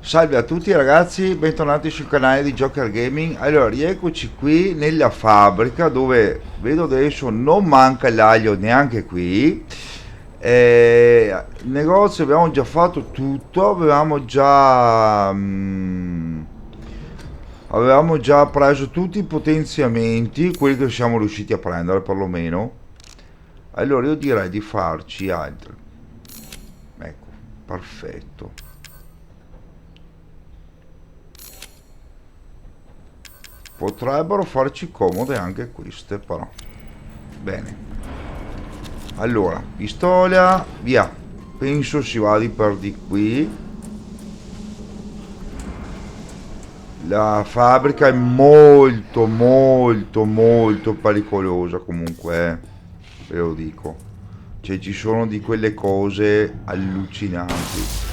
Salve a tutti ragazzi, bentornati sul canale di Joker Gaming. Allora, rieccoci qui nella fabbrica dove vedo adesso non manca l'aglio neanche qui. Il negozio abbiamo già fatto tutto, avevamo già preso tutti i potenziamenti, quelli che siamo riusciti a prendere perlomeno. Allora io direi di farci altri. Ecco, perfetto. Potrebbero farci comode anche queste, però. Bene. Allora, pistola, via. Penso si vada per di qui. La fabbrica è molto, molto, molto pericolosa comunque, ve lo dico. Cioè, ci sono di quelle cose allucinanti.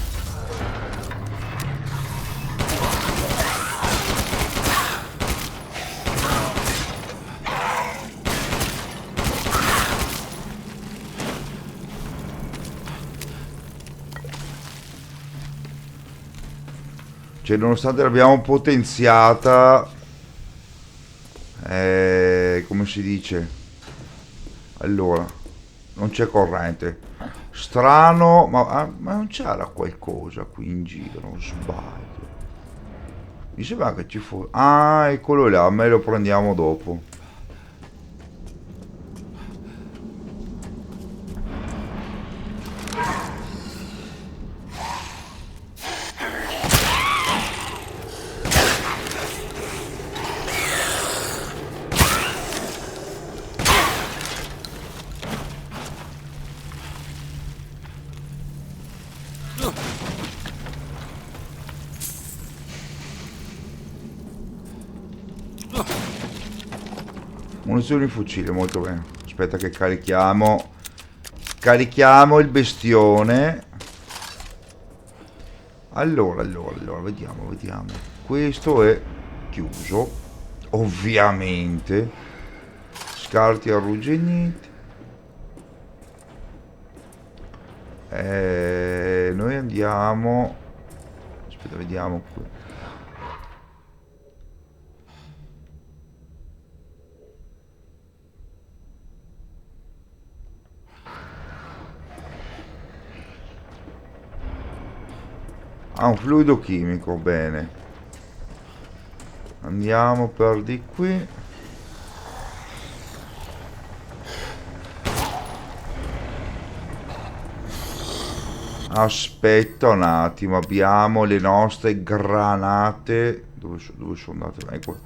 Cioè, nonostante l'abbiamo potenziata, come si dice? Allora, non c'è corrente. Strano, ma non c'era qualcosa qui in giro, sbaglio. Mi sembra che ci fosse. Ah, eccolo là, me lo prendiamo dopo. Munizioni di fucile, molto bene. Aspetta che carichiamo. Carichiamo il bestione. Allora, vediamo. Questo è chiuso, ovviamente. Scarti arrugginiti. Noi andiamo. Aspetta, vediamo qui. Ah, un fluido chimico, bene. Andiamo per di qui. Aspetta un attimo, abbiamo le nostre granate. Dove sono andate? Ecco,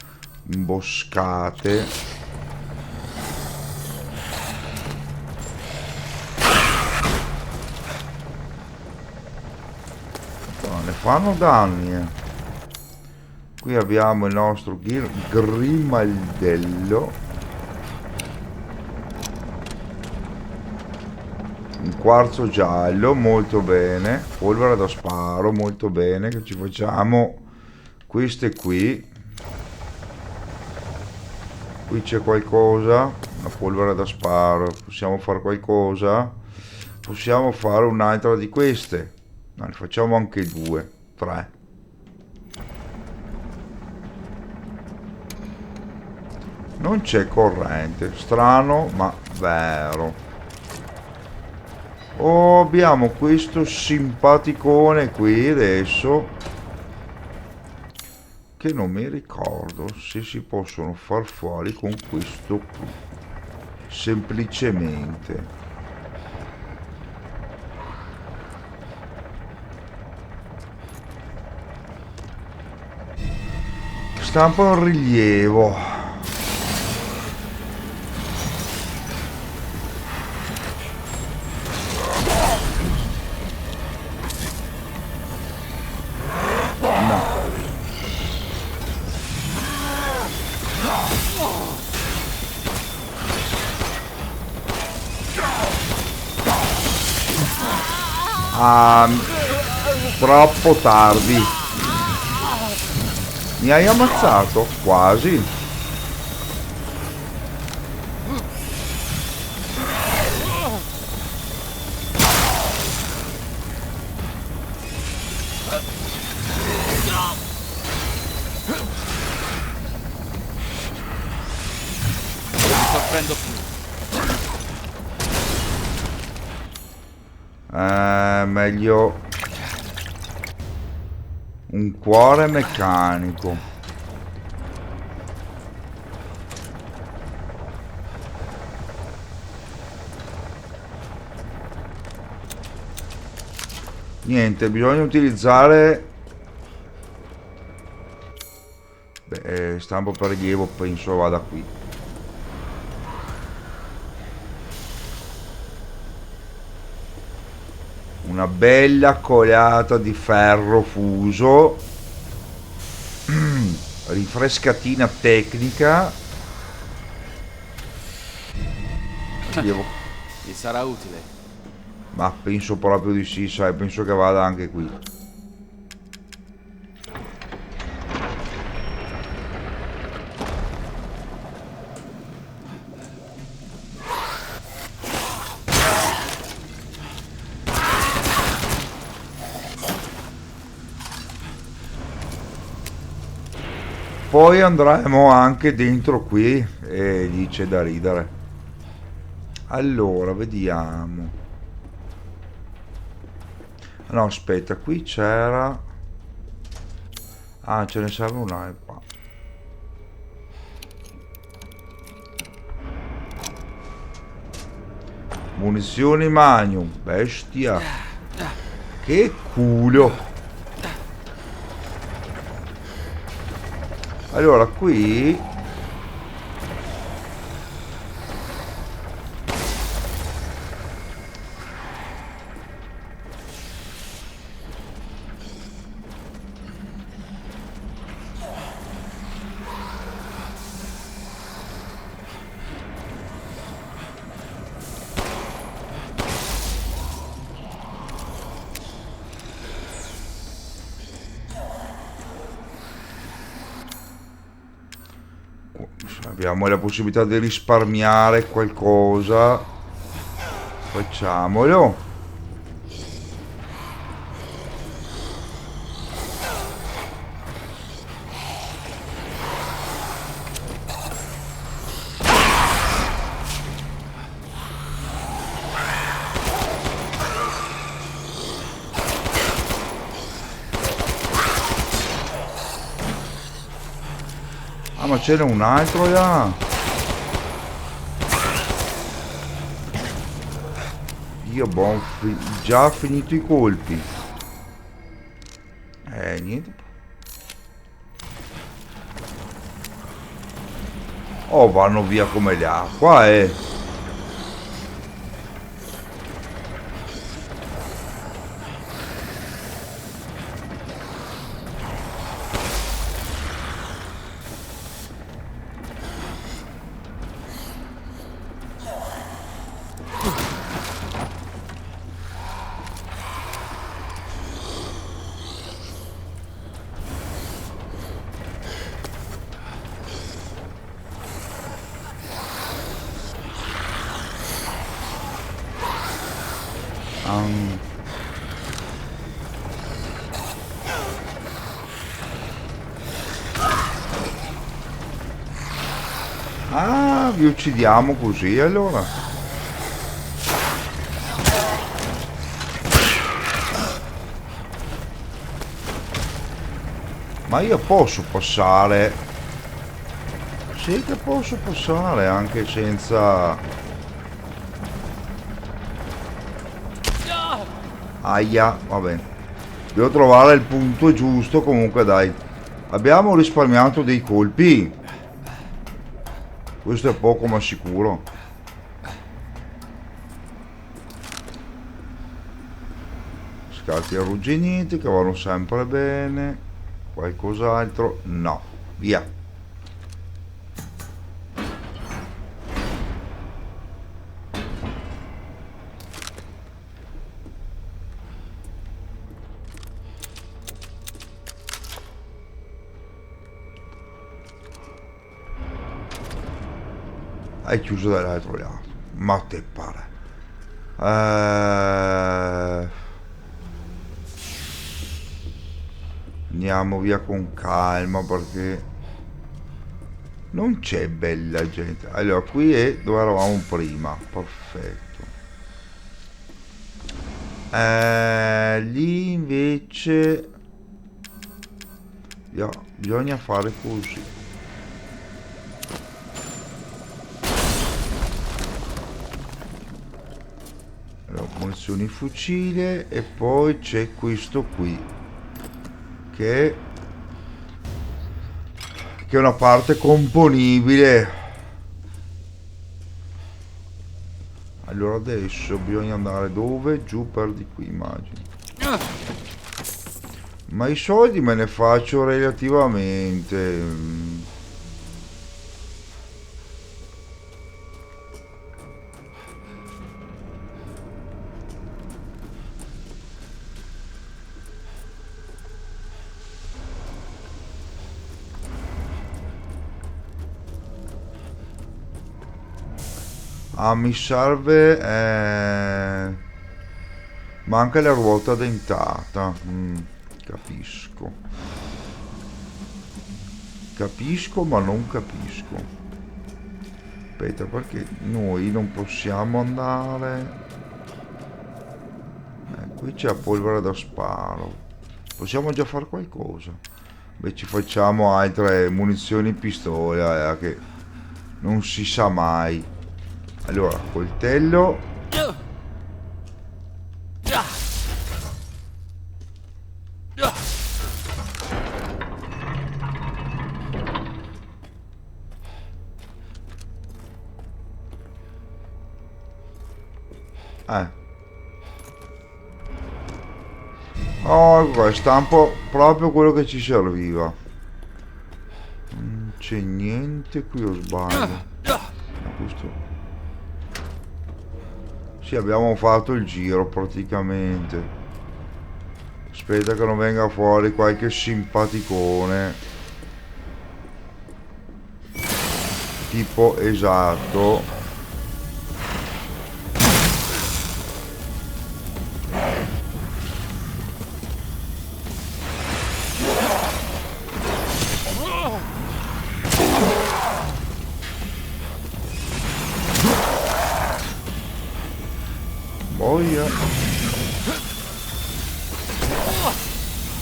imboscate. No, ne fanno danni, Qui abbiamo il nostro grimaldello. Un quarzo giallo, molto bene. Polvere da sparo, molto bene. Che ci facciamo queste qui. Qui c'è qualcosa. Una polvere da sparo. Possiamo fare qualcosa? Possiamo fare un'altra di queste. No, ne facciamo anche due. Tre. Non c'è corrente. Strano, ma vero. Oh, abbiamo questo simpaticone qui adesso, che non mi ricordo se si possono far fuori con questo qui. Semplicemente. Stampa un rilievo. Ah, troppo tardi. Mi hai ammazzato? Quasi. Non mi sorprendo più. Meglio un cuore meccanico. Niente, bisogna utilizzare stampo per rilievo, penso vada qui. Una bella colata di ferro fuso. Rinfrescatina tecnica. Rilievo. Mi sarà utile. Ma penso proprio di sì, sai, penso che vada anche qui. Poi andremo anche dentro qui e lì c'è da ridere. Allora, vediamo. No, aspetta, qui c'era... Ah, ce ne serve una qua. Munizioni Magnum, bestia. Che culo. Allora, qui... Abbiamo la possibilità di risparmiare qualcosa. Facciamolo. Ah, ma c'era un altro là. Io boh, già finito i colpi. Niente. Oh, vanno via come l'acqua, Ah, vi uccidiamo così allora. Ma io posso passare. Sì che posso passare anche senza... Aia, va bene. Devo trovare il punto giusto, comunque dai. Abbiamo risparmiato dei colpi. Questo è poco ma sicuro. Scarti arrugginiti che vanno sempre bene. Qualcos'altro? No. Via. È chiuso dall'altro lato. Ma te pare. Andiamo via con calma perché non c'è bella gente. Allora, qui è dove eravamo prima. Perfetto. Lì invece bisogna fare così. Allora, munizioni fucile e poi c'è questo qui che è una parte componibile. Allora adesso bisogna andare dove? Giù per di qui, immagino. Ma i soldi me ne faccio relativamente. Ah, mi serve... manca la ruota dentata. Capisco. Capisco, ma non capisco. Aspetta, perché noi non possiamo andare... qui c'è la polvere da sparo. Possiamo già fare qualcosa. Beh, ci facciamo altre munizioni pistola, che non si sa mai. Allora, coltello. Oh, qua stampo proprio quello che ci serviva. Non c'è niente qui, o sbaglio? Questo... Sì, abbiamo fatto il giro praticamente. Aspetta che non venga fuori qualche simpaticone. Tipo esatto.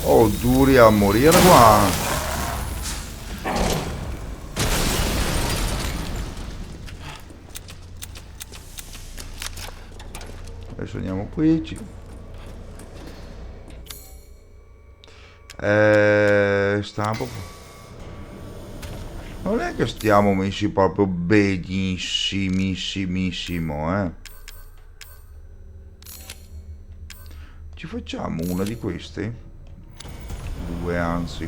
Oh, duri a morire qua. Adesso andiamo qui. Stampo. Non è che stiamo messi proprio benissimissimo, eh. Ci facciamo una di queste? Due, anzi.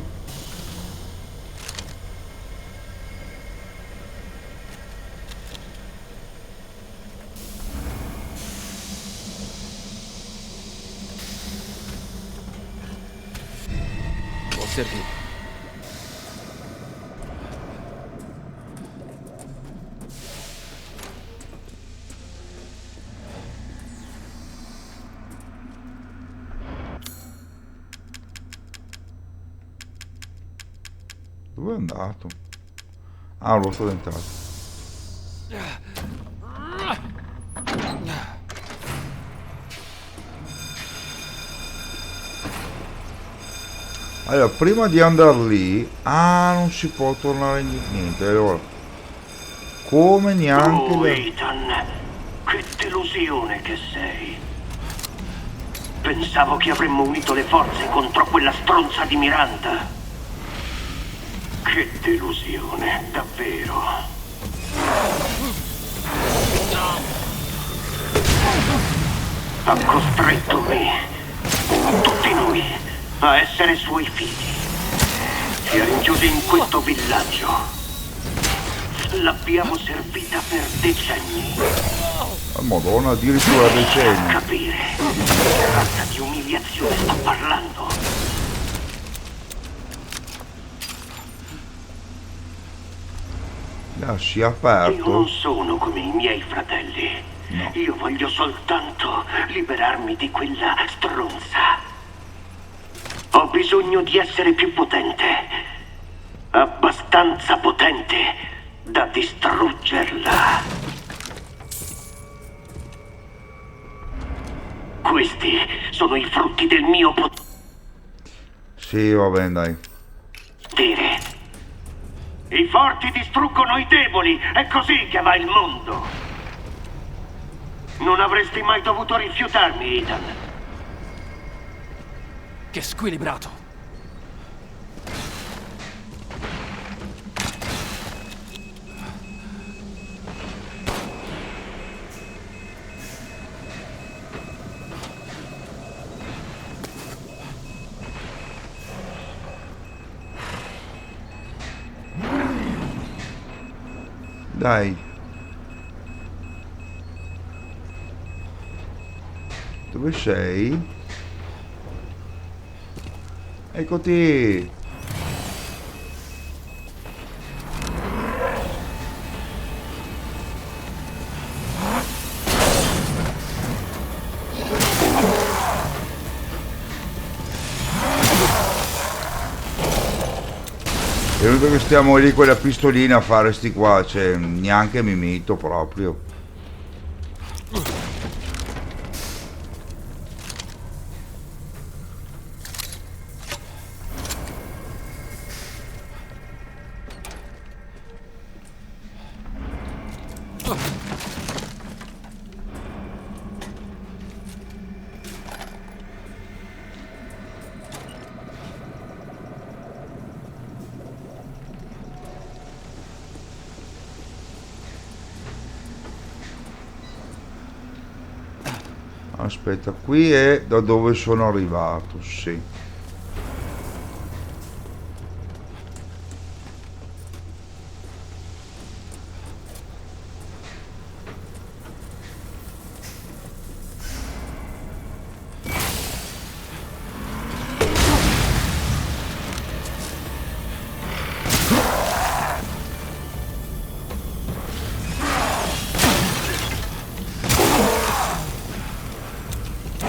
Può servire. Dove è andato? Ah, un rotto dentato. Allora, prima di andare lì... Ah, non si può tornare niente. Allora, come neanche... Oh, Ethan, che delusione che sei. Pensavo che avremmo unito le forze contro quella stronza di Miranda. Che delusione, davvero. Ha costretto me, tutti noi, a essere suoi figli. Ci ha rinchiusi in questo villaggio. L'abbiamo servita per decenni. Oh, Madonna, addirittura decenni. Capire che razza di umiliazione sto parlando. Si è Io aperto. non sono come i miei fratelli. No. Io voglio soltanto liberarmi di quella stronza. Ho bisogno di essere più potente. Abbastanza potente da distruggerla. Questi sono i frutti del mio potere. Sì, va bene, dai. I forti distruggono i deboli, è così che va il mondo. Non avresti mai dovuto rifiutarmi, Ethan. Che squilibrato. Dai. Dove sei? Eccoti. È venuto che stiamo lì con la pistolina a fare sti qua, cioè neanche mi mito proprio. Aspetta, qui è da dove sono arrivato, sì.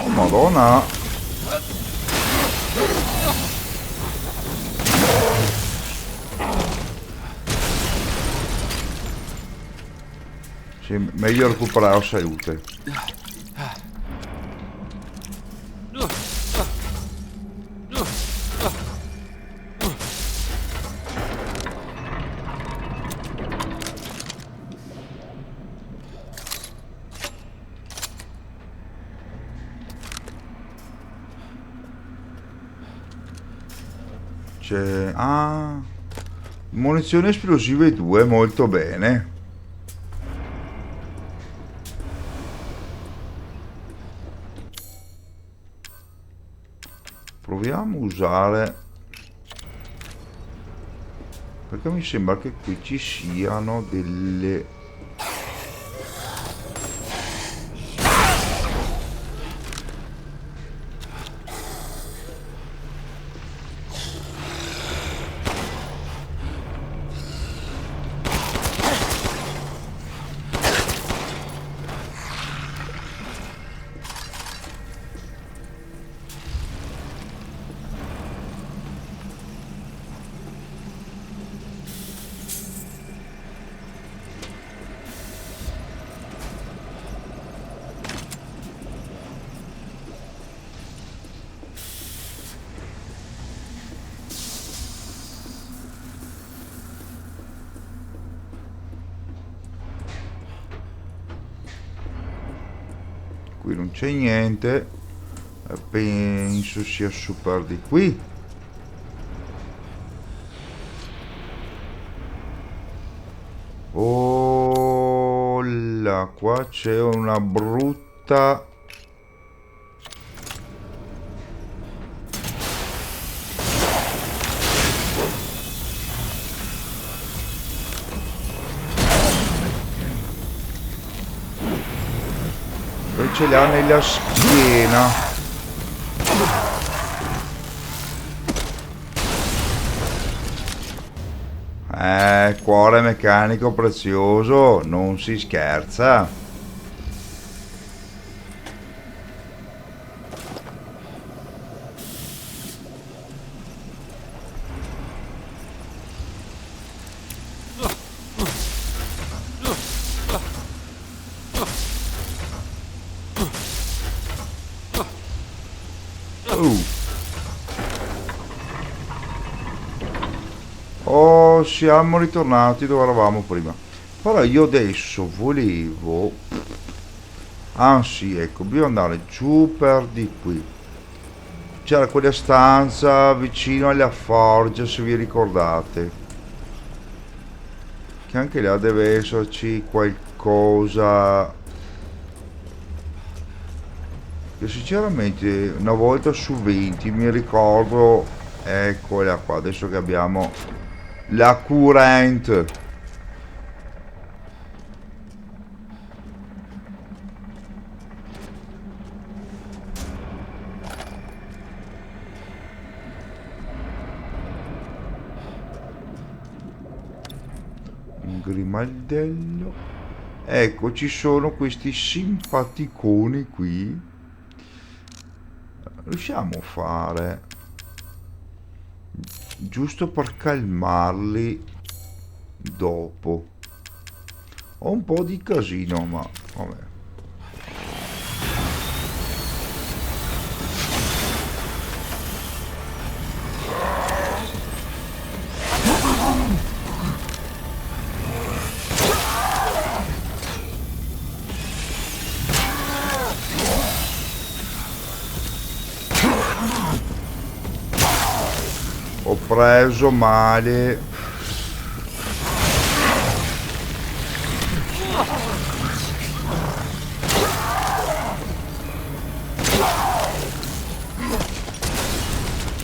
Oh, Madonna. Sì, meglio recuperare la salute. C'è... Ah, munizioni esplosive 2, molto bene. Proviamo a usare, perché mi sembra che qui ci siano delle... Qui non c'è niente, penso sia super di qui. Oh là, qua c'è una brutta... Poi ce l'ha nella schiena. Cuore meccanico prezioso, non si scherza. Oh, siamo ritornati dove eravamo prima. Però io adesso volevo... Ah sì, ecco, bisogna andare giù per di qui. C'era quella stanza vicino alla forgia, se vi ricordate. Che anche là deve esserci qualcosa. Che sinceramente una volta su 20 mi ricordo. Eccola qua, adesso che abbiamo la current. Un grimaldello. Ecco, ci sono questi simpaticoni qui. Riusciamo a fare giusto per calmarli dopo. Ho un po' di casino, ma vabbè. Ho preso male.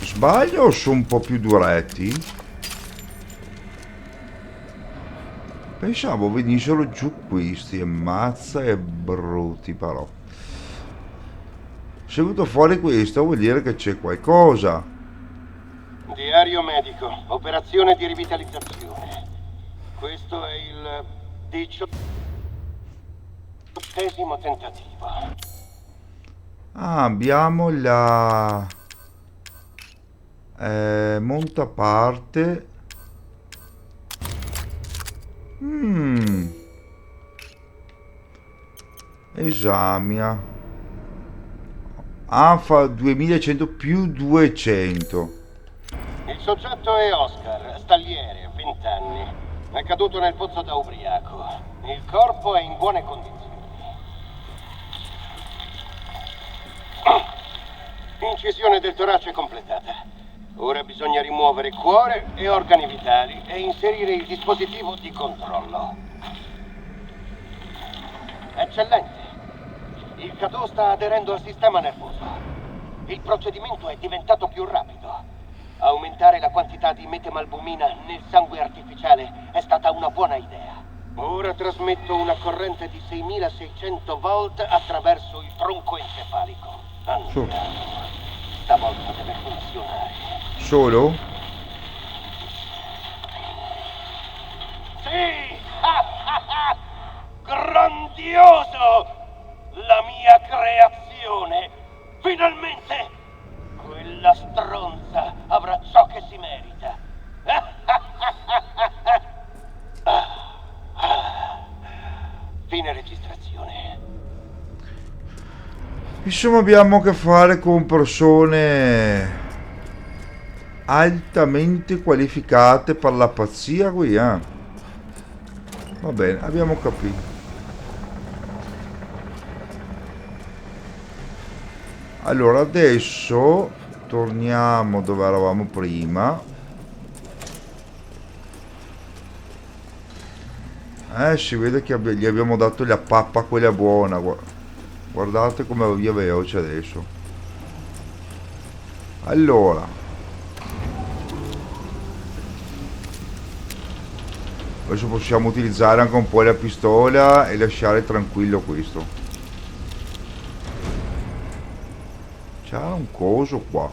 Sbaglio o sono un po' più duretti? Pensavo venissero giù questi, ammazza e brutti però. Se è venuto fuori questo vuol dire che c'è qualcosa. Diario medico, operazione di rivitalizzazione. Questo è il 18° tentativo. Ah, abbiamo la montaparte. Esamina. Ah, fa 2100 più 200. Il soggetto è Oscar, stalliere, 20 anni. È caduto nel pozzo da ubriaco. Il corpo è in buone condizioni. Incisione del torace completata. Ora bisogna rimuovere cuore e organi vitali e inserire il dispositivo di controllo. Eccellente. Il caduto sta aderendo al sistema nervoso. Il procedimento è diventato più rapido. Aumentare la quantità di metemalbumina nel sangue artificiale è stata una buona idea. Ora trasmetto una corrente di 6600 volt attraverso il tronco encefalico. Andiamo. Stavolta deve funzionare. Solo? Sì! Grandioso! La mia creazione! Finalmente! Quella stronza avrà ciò che si merita. Fine registrazione. Insomma, abbiamo a che fare con persone altamente qualificate per la pazzia qui, eh. Va bene, abbiamo capito. Allora, adesso torniamo dove eravamo prima. Si vede che gli abbiamo dato la pappa quella buona. Guardate come via veloce adesso. Allora, adesso possiamo utilizzare anche un po' la pistola e lasciare tranquillo questo. C'era un coso qua.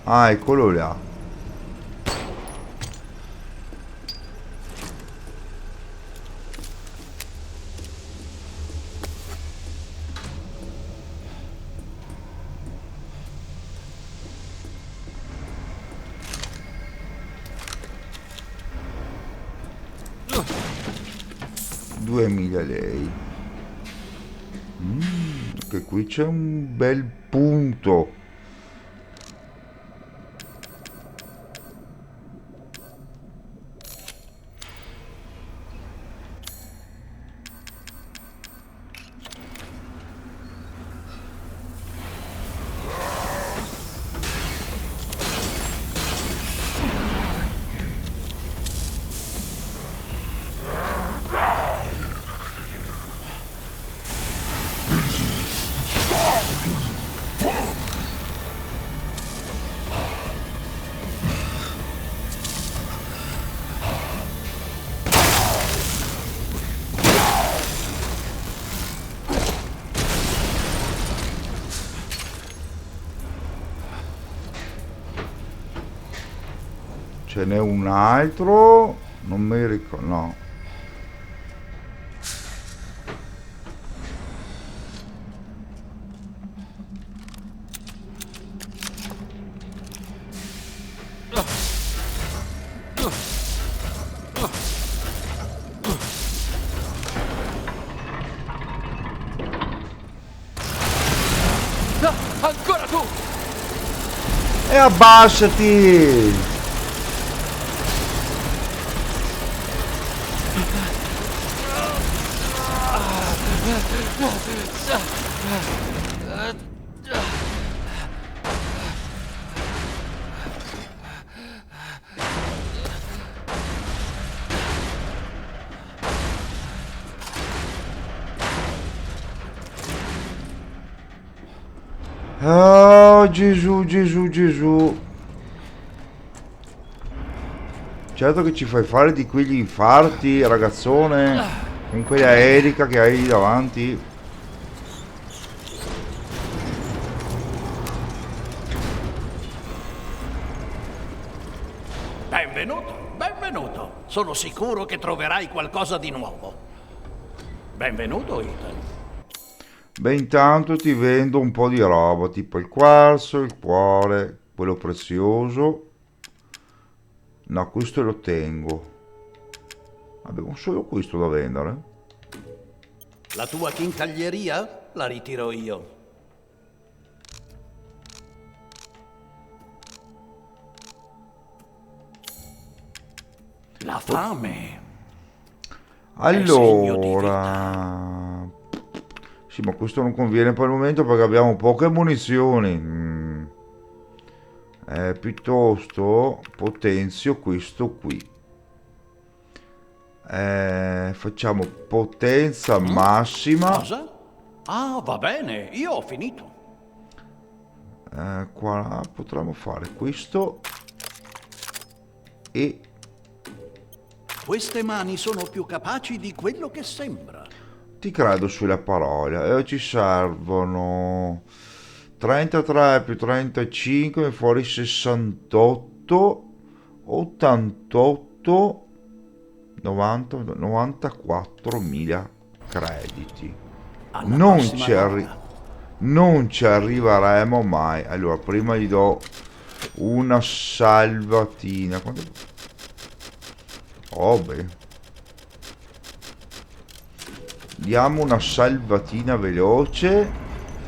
Ah, eccolo là. Lei. Che qui c'è un bel punto. Ce n'è un altro. Non mi ricordo. No. Ancora tu! E abbassati! Oh Gesù, Gesù, Gesù. Certo che ci fai fare di quegli infarti, ragazzone, con quella Erika che hai lì davanti. Benvenuto, benvenuto. Sono sicuro che troverai qualcosa di nuovo. Benvenuto, Ethan. Beh, intanto ti vendo un po' di roba, tipo il quarzo, il cuore, quello prezioso. No, questo lo tengo. Avevo solo questo da vendere. La tua chincaglieria la ritiro io. La fame. segno di Allora... Sì, ma questo non conviene per il momento perché abbiamo poche munizioni. Piuttosto potenzio questo qui. Facciamo potenza massima. Cosa? Ah, va bene, io ho finito. Qua potremmo fare questo e Queste mani sono più capaci di quello che sembra. ti credo sulla parola. Ci servono 33 più 35 fuori 68 88 90 94 mila crediti. Alla Non prossima ci, volta. non ci arriveremo mai. Allora, prima gli do una salvatina. Oh, beh. Diamo una salvatina veloce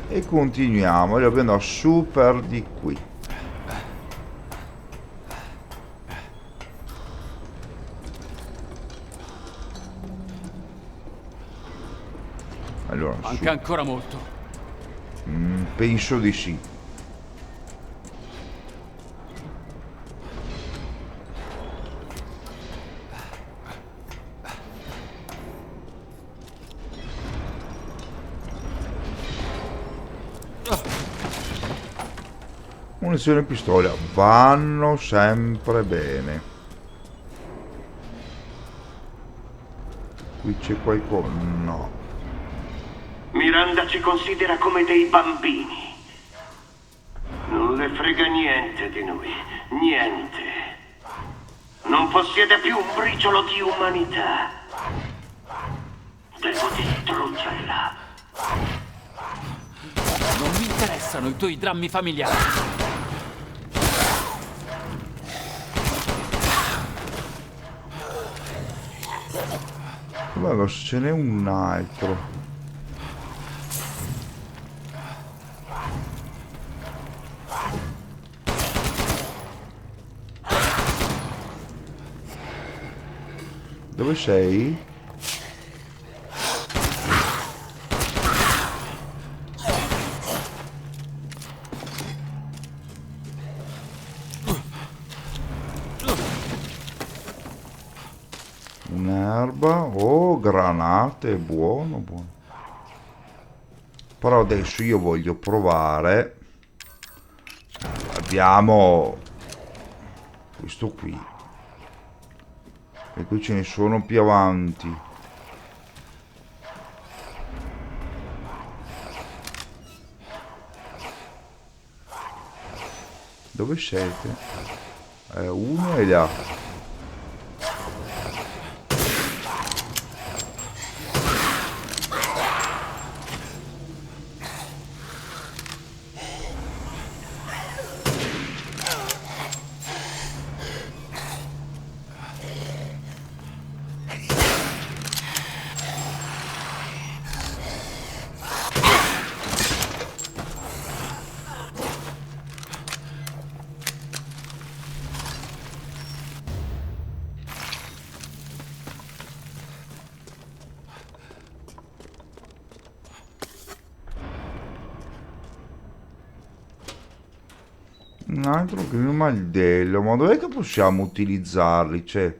e continuiamo. Allora, abbiamo super di qui. Allora, Manca ancora molto. penso di sì. Munizione e pistola vanno sempre bene. Qui c'è qualcosa? No. Miranda ci considera come dei bambini. Non le frega niente di noi. Niente. Non possiede più un briciolo di umanità. Devo distruggerla. Non mi interessano i tuoi drammi familiari. Guarda, ce n'è un altro. Dove sei? Un'erba. Oh, granate. Buono, buono. Però adesso io voglio provare. Abbiamo questo qui. E qui ce ne sono più avanti. Dove siete? Uno è là. Un altro grino maldello, ma dov'è che possiamo utilizzarli? Cioè,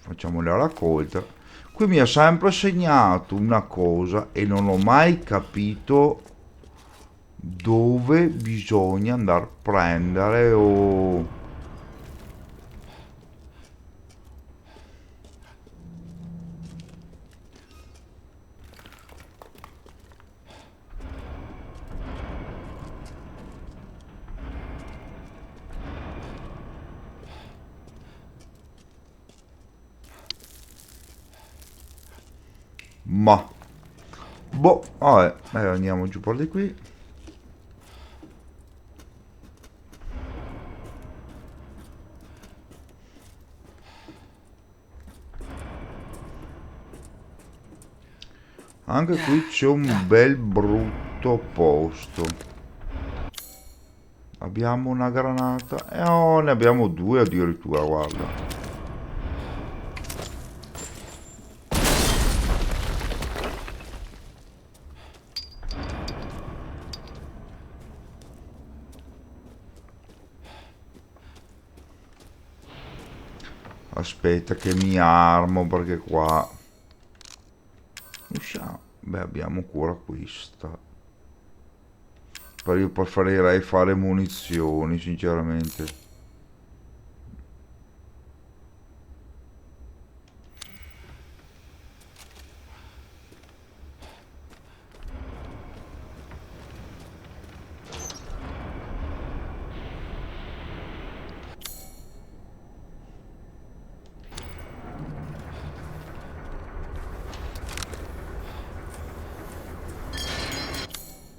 facciamo la raccolta. Qui mi ha sempre segnato una cosa e non ho mai capito dove bisogna andare a prendere o... Ma boh, vabbè, andiamo giù per di qui. Anche qui c'è un bel brutto posto. Abbiamo una granata. Oh, ne abbiamo due addirittura, guarda. Aspetta che mi armo perché qua usciamo. Beh, abbiamo ancora questa. Però io preferirei fare munizioni, sinceramente.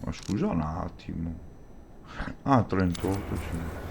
Ma scusa un attimo. Ah, 38, sì.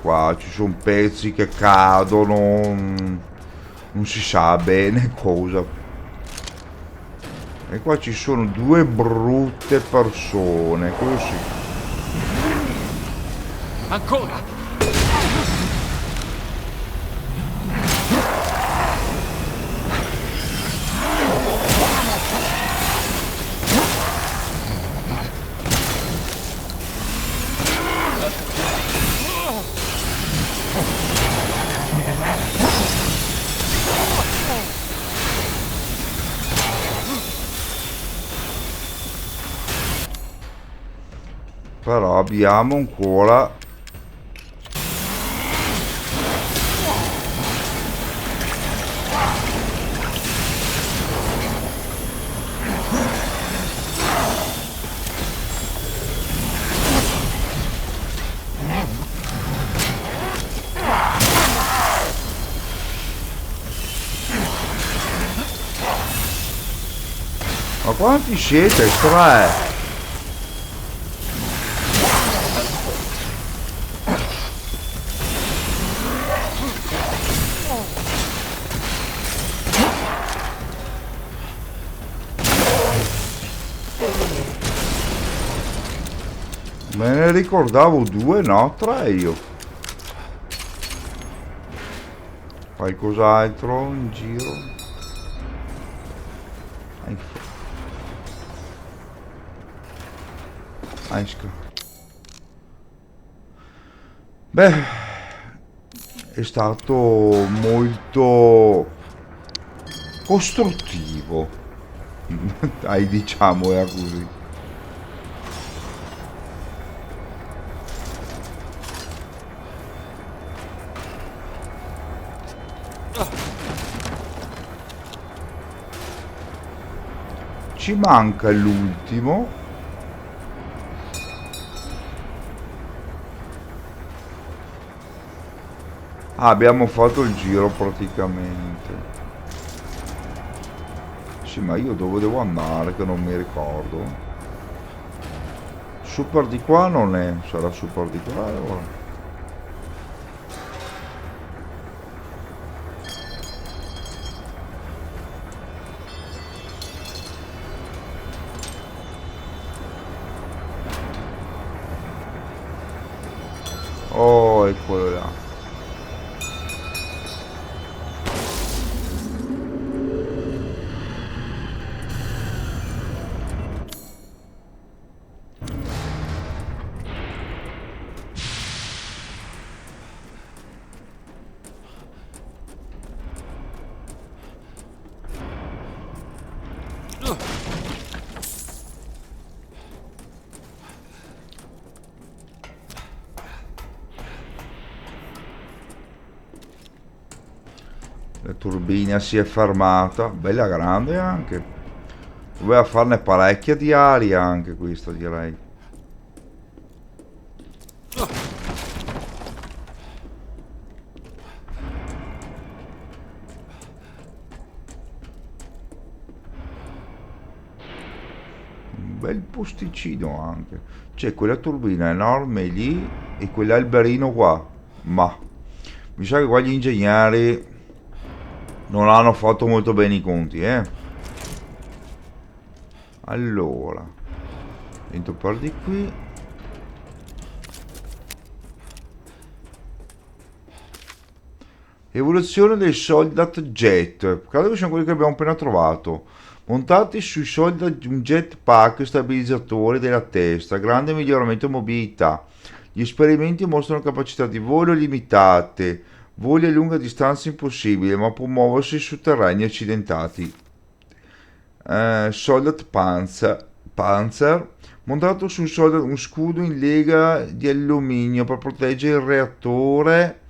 Qua ci sono pezzi che cadono, non si sa bene cosa. E qua ci sono due brutte persone, così. Ancora! Però abbiamo ancora... Ma quanti siete? Tre? Me ne ricordavo due, no? Tre io. Qualcos'altro in giro? Esca. Beh, è stato molto costruttivo. Dai, diciamo, era così. Ci manca l'ultimo. Ah, abbiamo fatto il giro praticamente. Sì, ma io dove devo andare che non mi ricordo. Super di qua non è. Sarà super di qua allora. Oh, è quello là. La turbina si è fermata, bella grande anche. Doveva farne parecchia di aria anche questa, direi. Un bel posticino anche. C'è quella turbina enorme lì e quell'alberino qua. Ma mi sa che qua gli ingegneri non hanno fatto molto bene i conti, eh. Allora, dentro per di qui. Evoluzione dei Soldat Jet. Credo che siano quelli che abbiamo appena trovato. Montati sui Soldat un jetpack stabilizzatore della testa, grande miglioramento in mobilità. Gli esperimenti mostrano capacità di volo limitate, voli a lunga distanza impossibile, ma può muoversi su terreni accidentati. Soldat Panzer, montato su un scudo in lega di alluminio per proteggere il reattore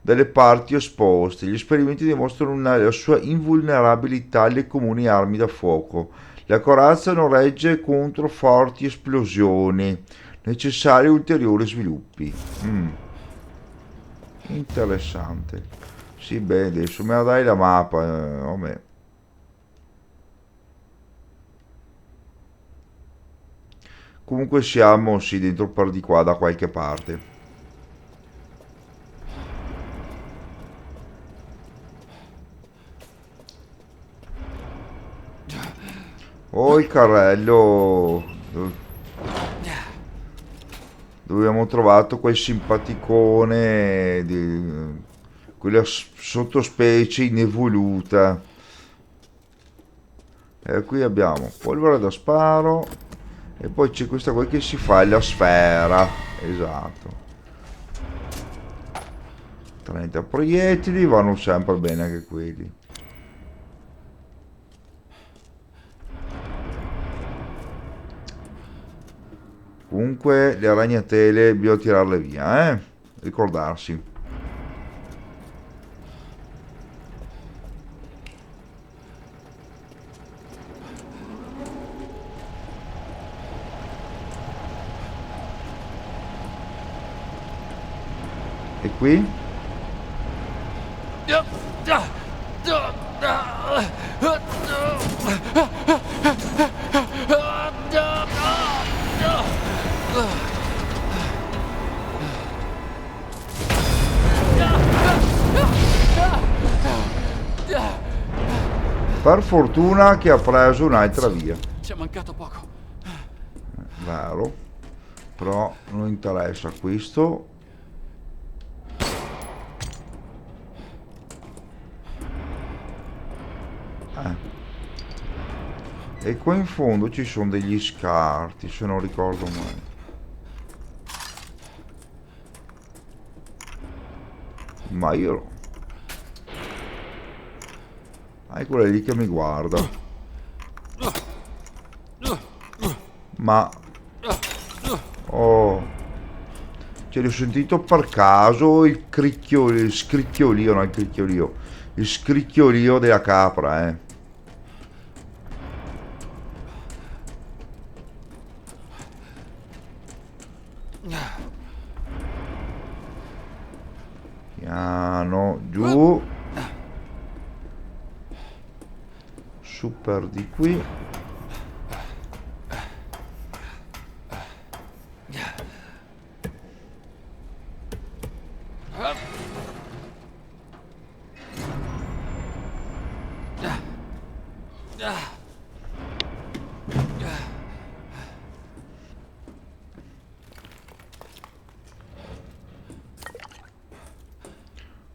dalle parti esposte. Gli esperimenti dimostrano la sua invulnerabilità alle comuni armi da fuoco. La corazza non regge contro forti esplosioni. Necessari ulteriori sviluppi. Interessante. Sì, beh, adesso me la dai la mappa. Vabbè. Comunque siamo, sì, dentro per di qua da qualche parte. Oh, il carrello dove abbiamo trovato quel simpaticone di quella sottospecie inevoluta. E qui abbiamo polvere da sparo e poi c'è questa qua che si fa la sfera. Esatto. 30 proiettili, vanno sempre bene anche quelli. Comunque le ragnatele bisogna tirarle via, ricordarsi. E qui? Per fortuna che ha preso un'altra via. Ci è mancato poco. Vero. Però non interessa questo. E qua in fondo ci sono degli scarti, se non ricordo male. Ma io... Ah, è quella lì che mi guarda. Ma... Oh... Cioè, ho sentito per caso il cricchiolio, il scricchiolio, no, il cricchiolio. Il scricchiolio della capra, eh. Piano, giù. Super di qui.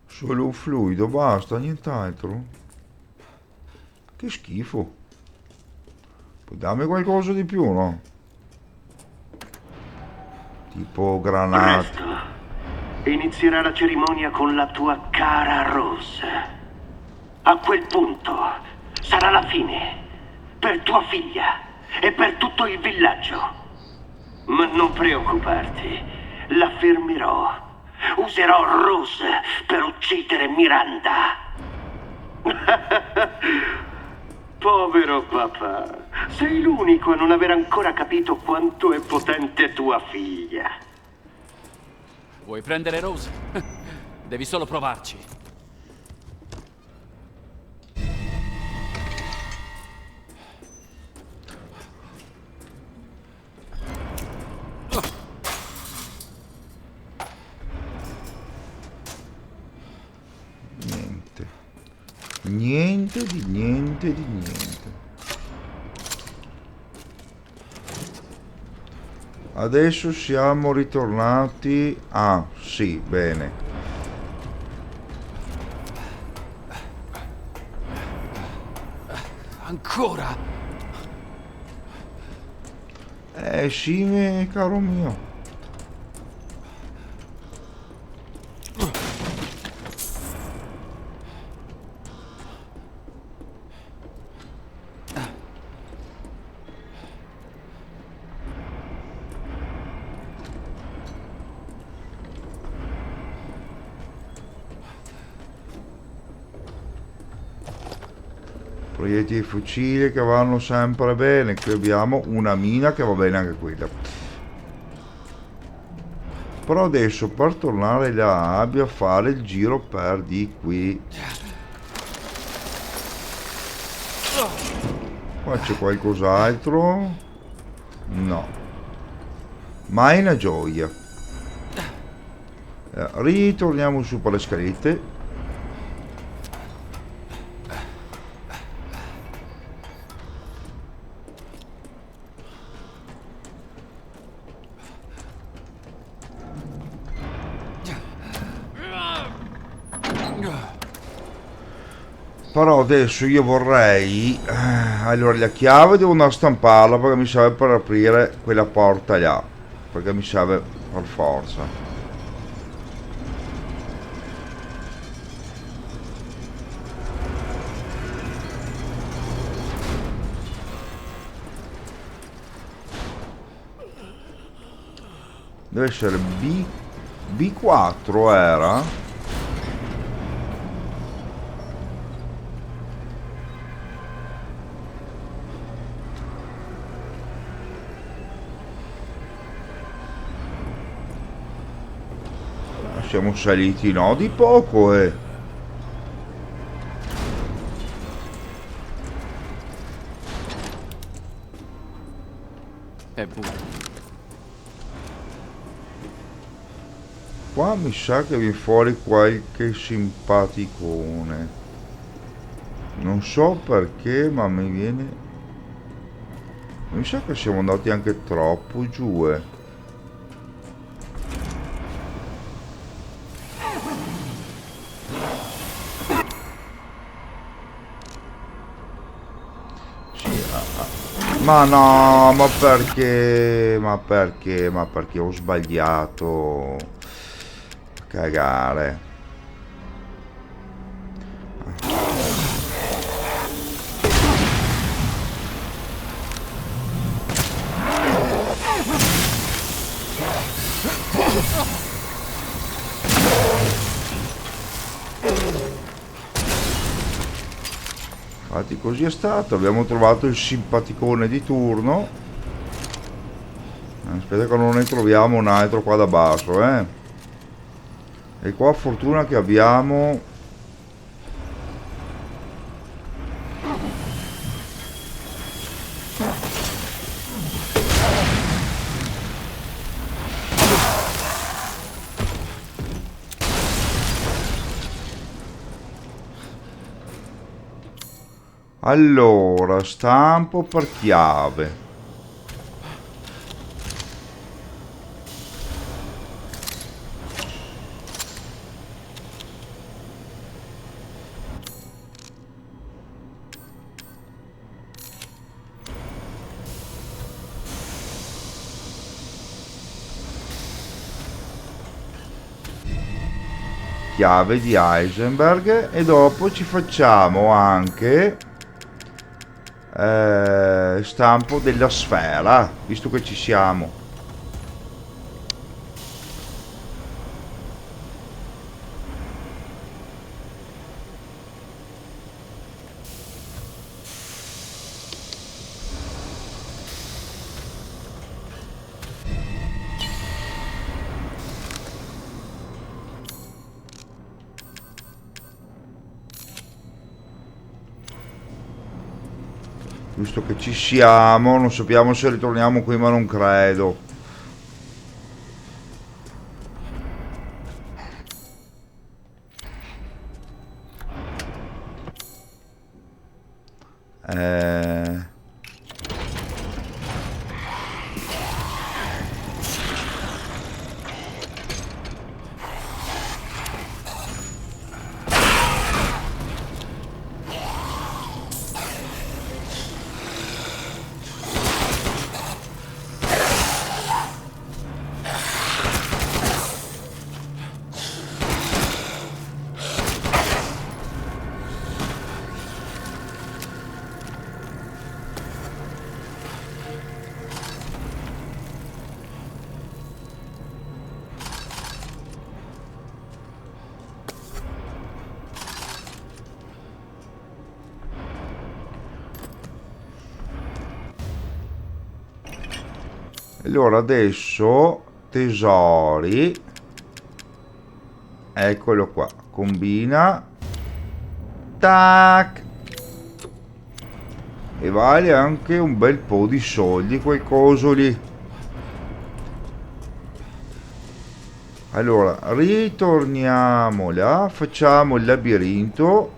Solo un fluido, basta, nient'altro. Che schifo. Puoi darmi qualcosa di più, no? Tipo granate. Presto. Inizierà la cerimonia con la tua cara Rose. A quel punto sarà la fine. Per tua figlia e per tutto il villaggio. Ma non preoccuparti. La fermerò. Userò Rose per uccidere Miranda. Povero papà, sei l'unico a non aver ancora capito quanto è potente tua figlia. Vuoi prendere Rose? Devi solo provarci. Niente. Niente di niente di niente. Adesso siamo ritornati. Ah, sì, bene. Ancora? Sì, caro mio. Proiettili di fucile che vanno sempre bene. Qui abbiamo una mina che va bene anche quella. Però adesso per tornare là abbia a fare il giro per di qui. Qua c'è qualcos'altro? No. Ma è una gioia. Ritorniamo su per le scalette. Però adesso io vorrei... allora la chiave devo andare a stamparla perché mi serve per aprire quella porta là. Perché mi serve per forza. Deve essere B4 era? Siamo saliti no di poco e... È buio. Qua mi sa che viene fuori qualche simpaticone. Non so perché ma mi viene... Mi sa che siamo andati anche troppo giù Ma no, ma perché? Ma perché? Ma perché ho sbagliato? Cagare. Infatti così è stato, abbiamo trovato il simpaticone di turno. Aspetta che non ne troviamo un altro qua da basso, eh. E qua fortuna che abbiamo... Allora, stampo per chiave. Chiave di Heisenberg e dopo ci facciamo anche stampo della sfera, visto che ci siamo. Visto che ci siamo, non sappiamo se ritorniamo qui, ma non credo. Eh... Allora adesso tesori, eccolo qua, combina, tac, e vale anche un bel po' di soldi quel coso lì. Allora ritorniamo là, facciamo il labirinto.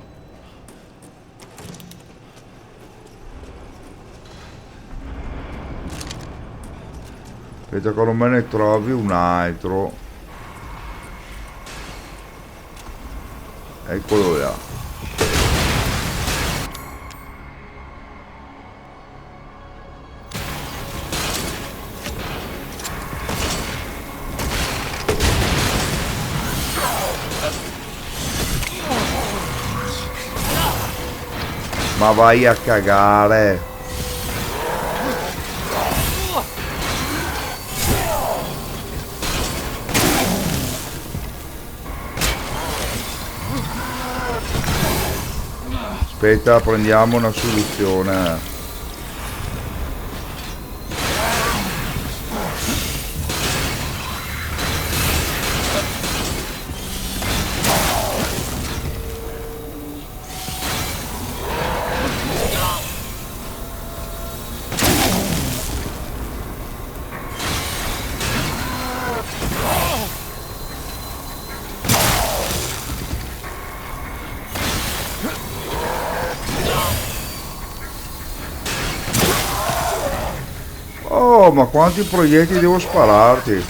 Aspetta che non me ne trovi un altro. Eccolo là. Ma vai a cagare. Aspetta, prendiamo una soluzione. Oh, ma quanti proiettili devo spararti?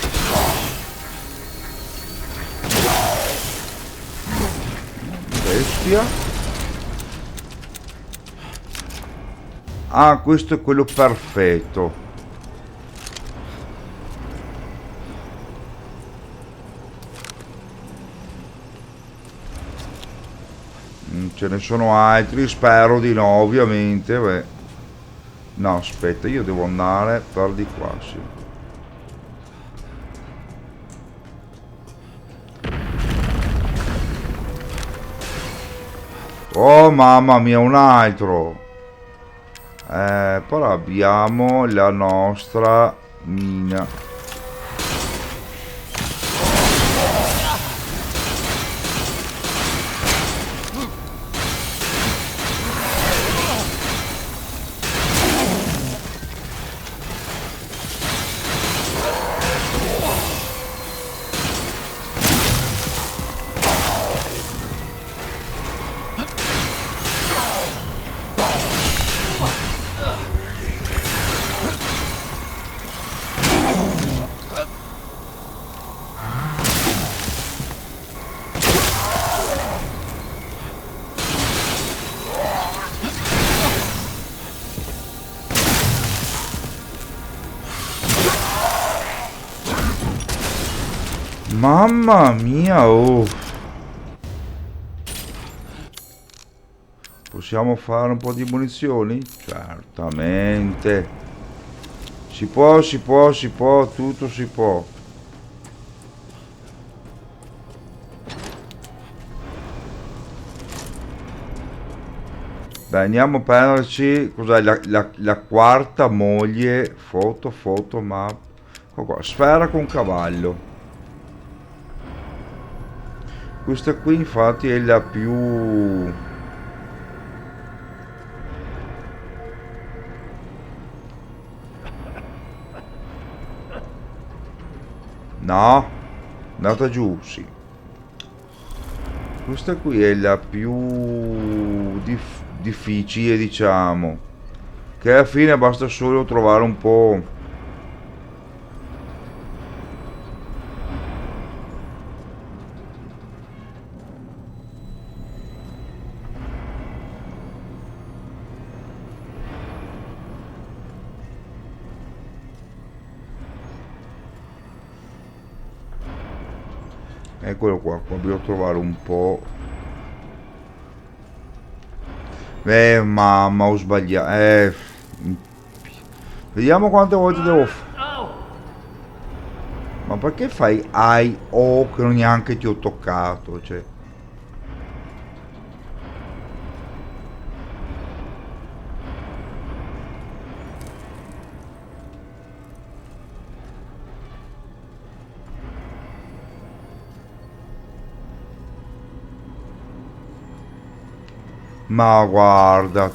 Bestia. Ah, questo è quello perfetto. Ce ne sono altri, spero di no, ovviamente. Beh. No, aspetta, io devo andare per di qua, sì. Oh mamma mia, un altro. Però abbiamo la nostra mina. Mamma mia, oh. Possiamo fare un po' di munizioni? Certamente. Si può, si può, si può, tutto si può. Dai, andiamo a prenderci, cos'è, la quarta moglie, foto, map. Ecco qua, sfera con cavallo. Questa qui infatti è la più... No, è andata giù, sì. Questa qui è la più difficile, diciamo. Che alla fine basta solo trovare un po'... Eccolo qua, dobbiamo trovare un po'. Mamma, ho sbagliato. Vediamo quante volte devo fare. Ma perché fai ai o che non neanche ti ho toccato? Cioè. Ma guarda,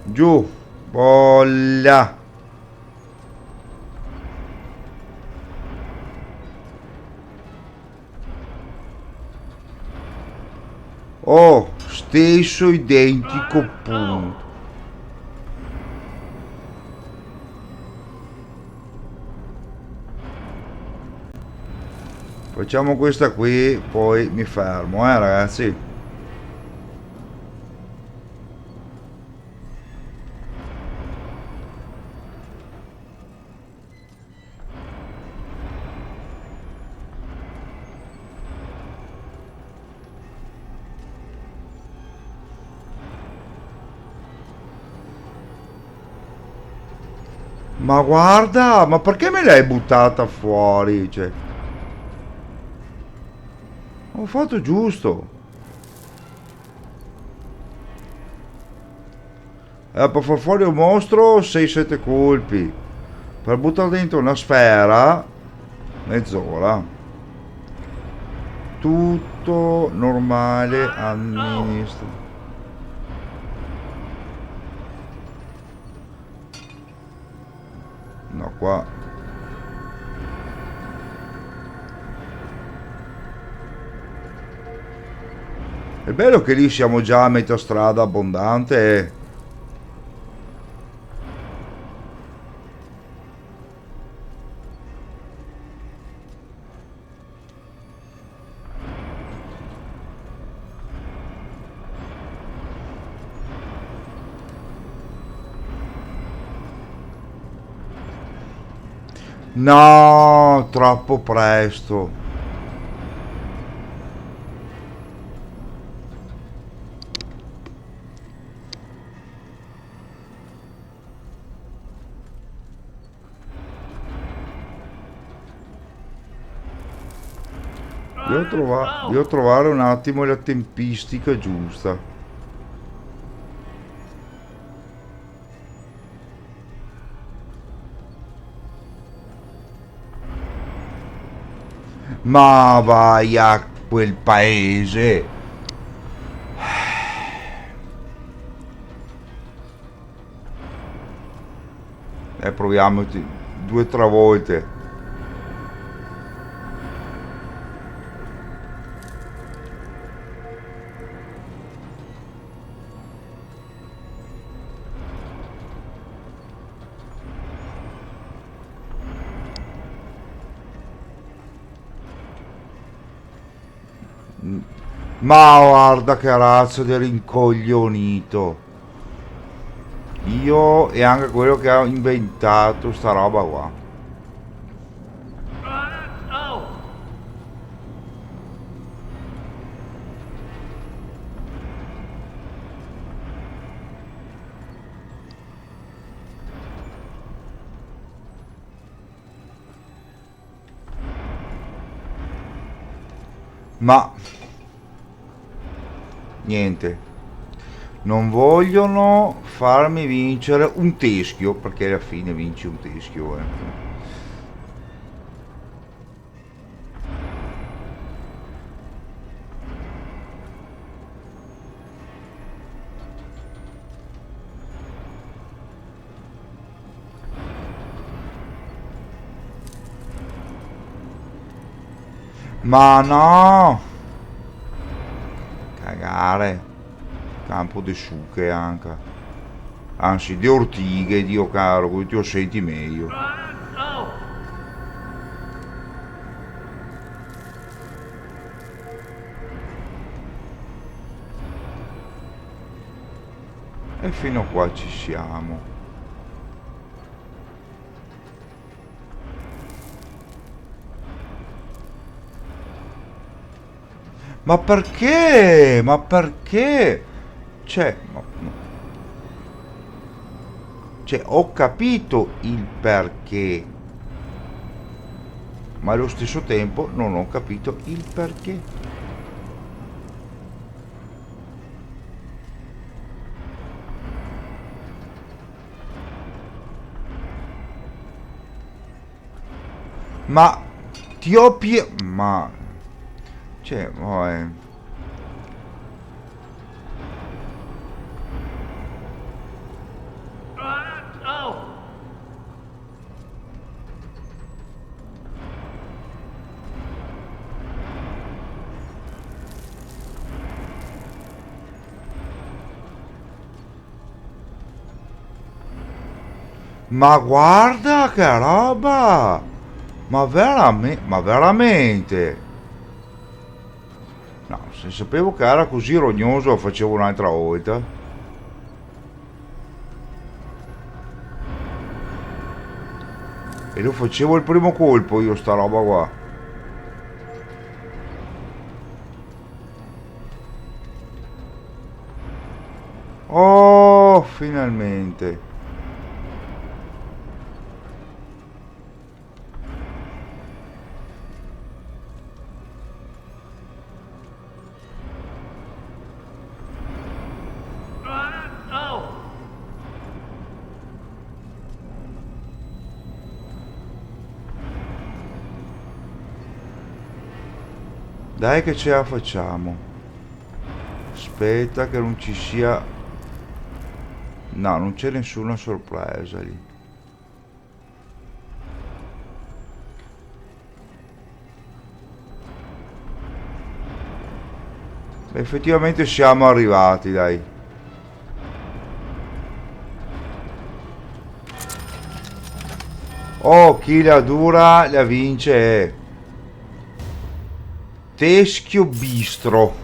giù, bolla. Oh, stesso identico punto. Facciamo questa qui, poi mi fermo, ragazzi. Ma guarda, ma perché me l'hai buttata fuori? Cioè, ho fatto giusto. Per far fuori un mostro 6-7 colpi. Per buttare dentro una sfera, mezz'ora. Tutto normale, amministra. No, qua. È bello che lì siamo già a metà strada abbondante. No, troppo presto. Devo trovare un attimo la tempistica giusta. Ma vai a quel paese. Proviamo 2 o 3 volte. Ma guarda che razza di rincoglionito. Io e anche quello che ha inventato sta roba qua. Ma niente, non vogliono farmi vincere un teschio, perché alla fine vinci un teschio. Ma no! Cagare. Campo di sucche anche. Anzi, di ortighe, Dio caro, così ti lo senti meglio. E fino a qua ci siamo. Ma perché? Ma perché? Cioè, cioè, ho capito il perché, ma allo stesso tempo non ho capito il perché. Ma ti ho ma cioè, ma guarda che roba! Ma veramente? No, se sapevo che era così rognoso lo facevo un'altra volta. E lo facevo il primo colpo io sta roba qua. Oh, finalmente. Dai che ce la facciamo. Aspetta che non ci sia... No, non c'è nessuna sorpresa lì. Beh, effettivamente siamo arrivati, dai. Oh, chi la dura la vince. Teschio Bistro.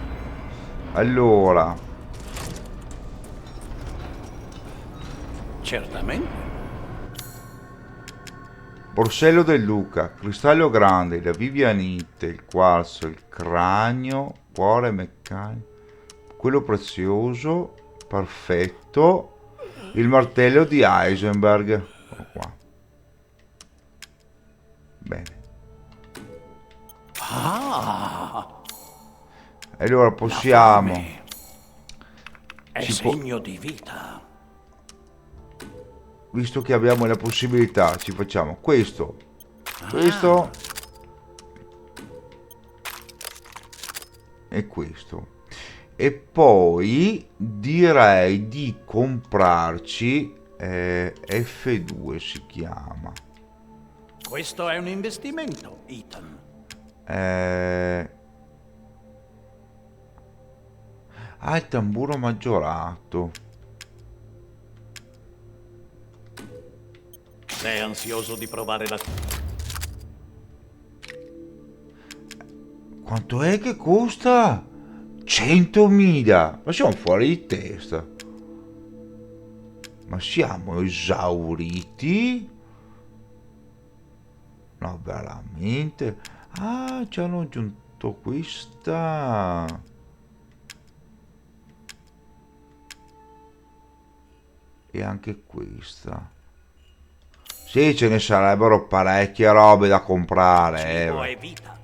Allora, Certamente. Borsello del Luca, cristallo grande, la vivianite, il quarzo, il cranio, cuore meccanico, quello prezioso, perfetto, il martello di Heisenberg. Ecco qua. Bene. Ah, E allora la possiamo... fame è Si può- segno di vita. Visto che abbiamo la possibilità, ci facciamo questo, questo e questo. E poi direi di comprarci F2 si chiama. Questo è un investimento, Ethan. Il tamburo maggiorato. Sei ansioso di provare la... Quanto è che costa? 100.000. Ma siamo fuori di testa. Ma siamo esauriti? No, veramente? Ah, ci hanno aggiunto questa. E anche questa. Sì, ce ne sarebbero parecchie robe da comprare. Cibo è vita.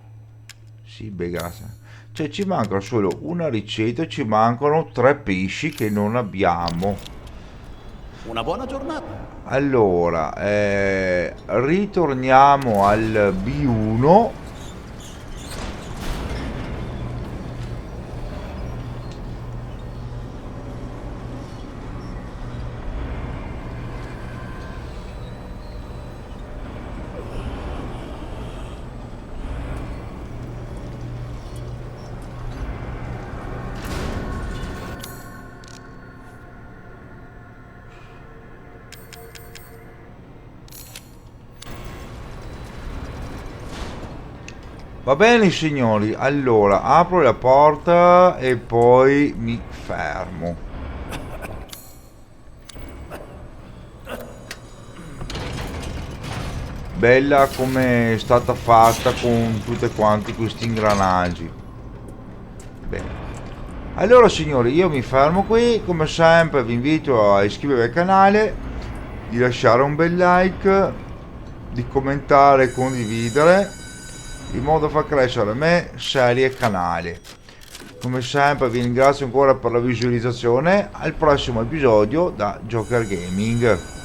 Sì, beh, grazie. Cioè, ci manca solo una ricetta, ci mancano 3 pesci che non abbiamo. Una buona giornata. Allora, ritorniamo al B1. Va bene signori, allora apro la porta e poi mi fermo. Bella come è stata fatta con tutti quanti questi ingranaggi. Bene. Allora signori, io mi fermo qui, come sempre vi invito a iscrivervi al canale, di lasciare un bel like, di commentare e condividere, in modo da far crescere me, serie e canale. Come sempre vi ringrazio ancora per la visualizzazione, al prossimo episodio da Joker Gaming.